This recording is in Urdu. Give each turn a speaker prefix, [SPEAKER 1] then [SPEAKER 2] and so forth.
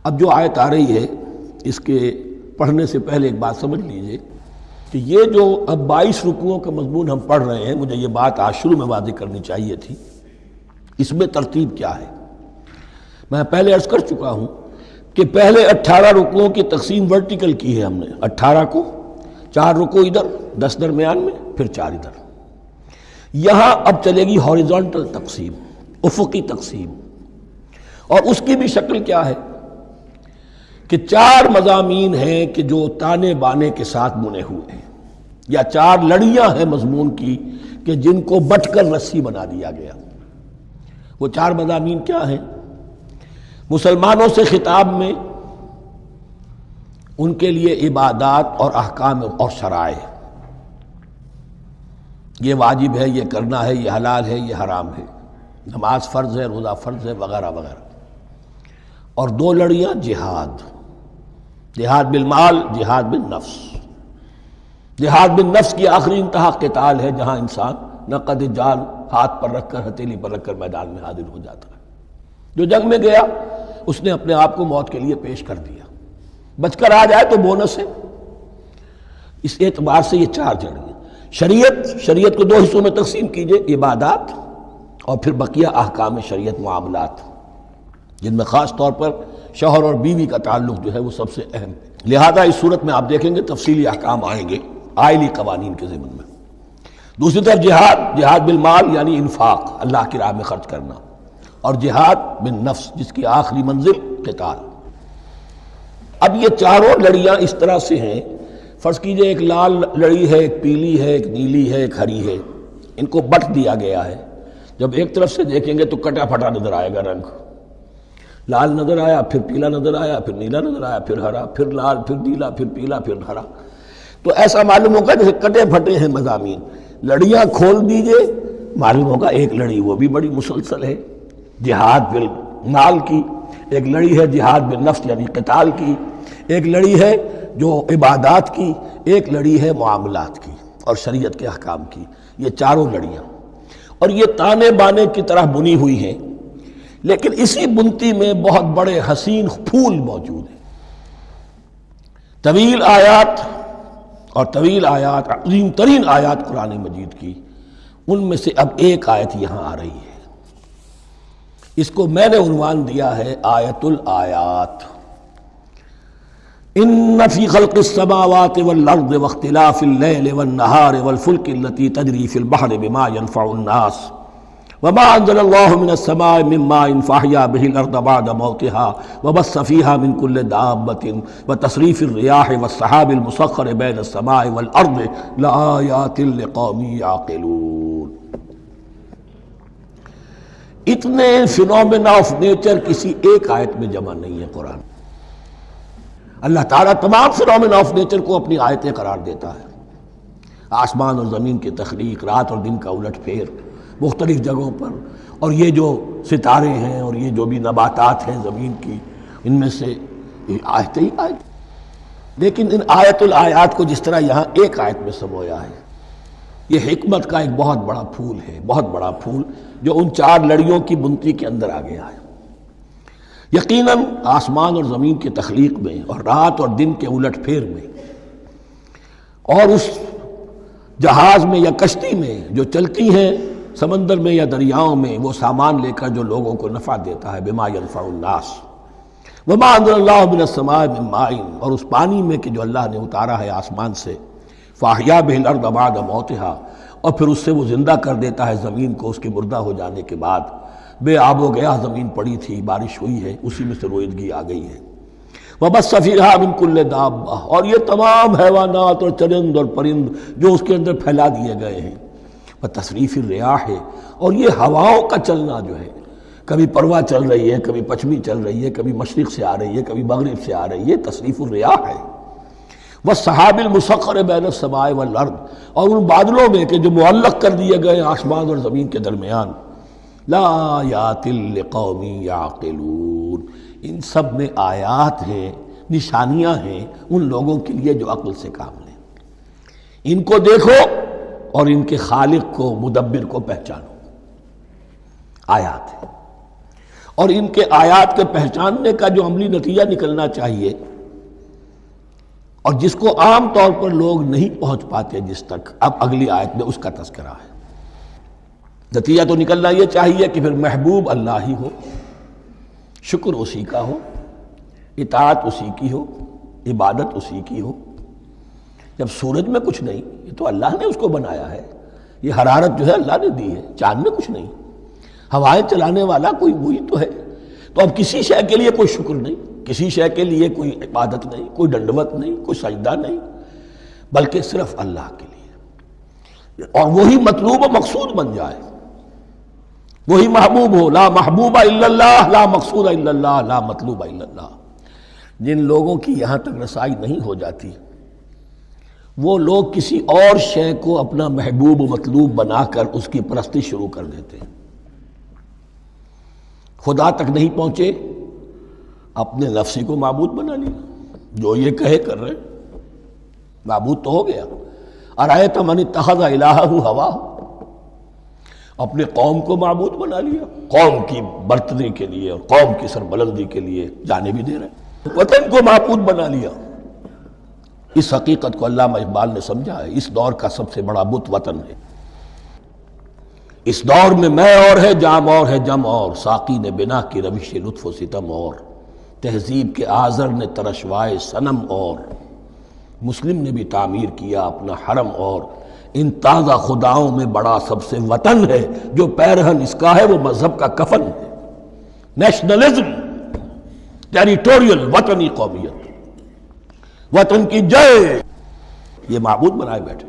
[SPEAKER 1] اب جو آیت آ رہی ہے اس کے پڑھنے سے پہلے ایک بات سمجھ لیجئے کہ یہ جو اب 22 رکوعوں کا مضمون ہم پڑھ رہے ہیں، مجھے یہ بات آج شروع میں واضح کرنی چاہیے تھی، اس میں ترتیب کیا ہے۔ میں پہلے عرض کر چکا ہوں کہ پہلے 18 رکوعوں کی تقسیم ورٹیکل کی ہے ہم نے، 18 کو 4 رکوع ادھر، 10 درمیان میں، پھر 4 ادھر۔ یہاں اب چلے گی ہاریزونٹل تقسیم، افقی تقسیم، اور اس کی بھی شکل کیا ہے کہ 4 مضامین ہیں کہ جو تانے بانے کے ساتھ بنے ہوئے ہیں، یا 4 لڑیاں ہیں مضمون کی کہ جن کو بٹ کر رسی بنا دیا گیا۔ وہ 4 مضامین کیا ہیں؟ مسلمانوں سے خطاب میں ان کے لیے عبادات اور احکام اور شرائع، یہ واجب ہے، یہ کرنا ہے، یہ حلال ہے، یہ حرام ہے، نماز فرض ہے، روزہ فرض ہے، وغیرہ وغیرہ۔ اور 2 لڑیاں جہاد، جہاد بالمال، جہاد بالنفس۔ جہاد بالنفس کی آخری انتہا قتال ہے، جہاں انسان نقد جان ہاتھ پر رکھ کر، ہتھیلی پر رکھ کر میدان میں حاضر ہو جاتا ہے۔ جو جنگ میں گیا اس نے اپنے آپ کو موت کے لیے پیش کر دیا، بچ کر آ جائے تو بونس ہے۔ اس اعتبار سے یہ 4 جڑیں۔ شریعت کو 2 حصوں میں تقسیم کیجئے، عبادات اور پھر بقیہ احکام شریعت، معاملات، جن میں خاص طور پر شوہر اور بیوی کا تعلق جو ہے وہ سب سے اہم ہے۔ لہذا اس صورت میں آپ دیکھیں گے تفصیلی احکام آئیں گے آئلی قوانین کے ضمن میں۔ دوسری طرف جہاد بالمال یعنی انفاق، اللہ کی راہ میں خرچ کرنا، اور جہاد بالنفس جس کی آخری منزل قتال۔ اب یہ 4 لڑیاں اس طرح سے ہیں، فرض کیجئے ایک لال لڑی ہے، ایک پیلی ہے، ایک نیلی ہے، ایک ہری ہے، ان کو بٹ دیا گیا ہے۔ جب ایک طرف سے دیکھیں گے تو کٹا پھٹا نظر آئے گا، رنگ لال نظر آیا، پھر پیلا نظر آیا، پھر نیلا نظر آیا، پھر ہرا، پھر لال، پھر نیلا، پھر پیلا، پھر ہرا۔ تو ایسا معلوم ہوگا جیسے کٹے پھٹے ہیں مضامین۔ لڑیاں کھول دیجئے، معلوم ہوگا ایک لڑی وہ بھی بڑی مسلسل ہے، جہاد بالمال کی، ایک لڑی ہے جہاد بالنفس یعنی قتال کی، ایک لڑی ہے جو عبادات کی، ایک لڑی ہے معاملات کی اور شریعت کے احکام کی۔ یہ 4 لڑیاں، اور یہ تانے بانے کی طرح بنی ہوئی ہیں، لیکن اسی بنتی میں بہت بڑے حسین پھول موجود ہیں۔ طویل آیات اور طویل آیات، عظیم ترین آیات قرآن مجید کی، ان میں سے اب ایک آیت یہاں آ رہی ہے۔ اس کو میں نے عنوان دیا ہے آیت الآیات۔ ان فی خلق السماوات والارض واختلاف اللیل والنہار والفلک التی تجری فی البحر بما ينفع الناس وما انزل اللہ من السماء من ماء فاحیا به الارض بعد موتها وبث فیہا من کل دابۃ وتصریف الریاح والسحاب المسخر بین السماء والارض لآیات لقوم یعقلون۔ اتنے فینومینا آف نیچر کسی ایک آیت میں جمع نہیں ہے قرآن۔ اللہ تعالیٰ تمام فینومینا آف نیچر کو اپنی آیتیں قرار دیتا ہے۔ آسمان اور زمین کی تخلیق، رات اور دن کا الٹ پھیر مختلف جگہوں پر، اور یہ جو ستارے ہیں اور یہ جو بھی نباتات ہیں زمین کی، ان میں سے آیتیں ہی آیت۔ لیکن ان آیت الآیات کو جس طرح یہاں ایک آیت میں سمویا ہے، یہ حکمت کا ایک بہت بڑا پھول ہے، بہت بڑا پھول جو ان 4 لڑیوں کی بنتی کے اندر آ گیا ہے۔ یقیناً آسمان اور زمین کی تخلیق میں اور رات اور دن کے الٹ پھیر میں، اور اس جہاز میں یا کشتی میں جو چلتی ہیں سمندر میں یا دریاؤں میں، وہ سامان لے کر جو لوگوں کو نفع دیتا ہے، بما ينفع الناس وما انزل اللہ من السماء من ماء، اور اس پانی میں کہ جو اللہ نے اتارا ہے آسمان سے، فاحیا به الارض بعد موتها، اور پھر اس سے وہ زندہ کر دیتا ہے زمین کو اس کے مردہ ہو جانے کے بعد۔ بے آب و گیا زمین پڑی تھی، بارش ہوئی ہے، اسی میں سے رویدگی آ گئی ہے۔ وبث فیہا من کل دابہ، اور یہ تمام حیوانات اور چرند اور پرند جو اس کے اندر پھیلا دیے گئے ہیں۔ وتصریف الریاح، اور یہ ہواؤں کا چلنا جو ہے، کبھی پروا چل رہی ہے، کبھی پچھمی چل رہی ہے، کبھی مشرق سے آ رہی ہے، کبھی مغرب سے آ رہی ہے، تصریف الریاح ہے۔ والسحاب المسخر بین السماء والارض، اور ان بادلوں میں کہ جو معلق کر دیے گئے آسمان اور زمین کے درمیان، لآیات لقوم یعقلون، ان سب میں آیات ہیں، نشانیاں ہیں ان لوگوں کے لیے جو عقل سے کام لیں۔ ان کو دیکھو اور ان کے خالق کو، مدبر کو پہچانو۔ آیات ہے۔ اور ان کے آیات کے پہچاننے کا جو عملی نتیجہ نکلنا چاہیے اور جس کو عام طور پر لوگ نہیں پہنچ پاتے جس تک، اب اگلی آیت میں اس کا تذکرہ ہے۔ نتیجہ تو نکلنا یہ چاہیے کہ پھر محبوب اللہ ہی ہو، شکر اسی کا ہو، اطاعت اسی کی ہو، عبادت اسی کی ہو۔ جب سورج میں کچھ نہیں، یہ تو اللہ نے اس کو بنایا ہے، یہ حرارت جو ہے اللہ نے دی ہے، چاند میں کچھ نہیں، ہوائیں چلانے والا کوئی وہی تو ہے، تو اب کسی شے کے لیے کوئی شکر نہیں، کسی شے کے لیے کوئی عبادت نہیں، کوئی ڈنڈوت نہیں، کوئی سجدہ نہیں، بلکہ صرف اللہ کے لیے، اور وہی مطلوب و مقصود بن جائے، وہی محبوب ہو۔ لا محبوب الا اللہ، لا مقصود الا اللہ، لا مطلوب الا اللہ۔ جن لوگوں کی یہاں تک رسائی نہیں ہو جاتی وہ لوگ کسی اور شے کو اپنا محبوب و مطلوب بنا کر اس کی پرستی شروع کر دیتے ہیں۔ خدا تک نہیں پہنچے، اپنے نفسی کو معبود بنا لیا، جو یہ کہے کر رہے، معبود تو ہو گیا۔ ارأیت من اتخذ الہہ ہواہ، اپنے قوم کو معبود بنا لیا، قوم کی برتری کے لیے اور قوم کی سربلندی کے لیے جانے بھی دے رہے، وطن کو معبود بنا لیا۔ اس حقیقت کو علامہ اقبال نے سمجھا ہے، اس دور کا سب سے بڑا بت وطن ہے۔ اس دور میں میں اور ہے، جام اور ہے، جم اور، ساقی نے بنا کی روش لطف و ستم اور، تہذیب کے آزر نے ترشوائے صنم اور، مسلم نے بھی تعمیر کیا اپنا حرم اور، ان تازہ خداؤں میں بڑا سب سے وطن ہے، جو پیرہن اس کا ہے وہ مذہب کا کفن ہے۔ نیشنلزم، ٹیریٹوریل، وطنی قومیت، وطن کی جے، یہ معبود بنائے بیٹھے۔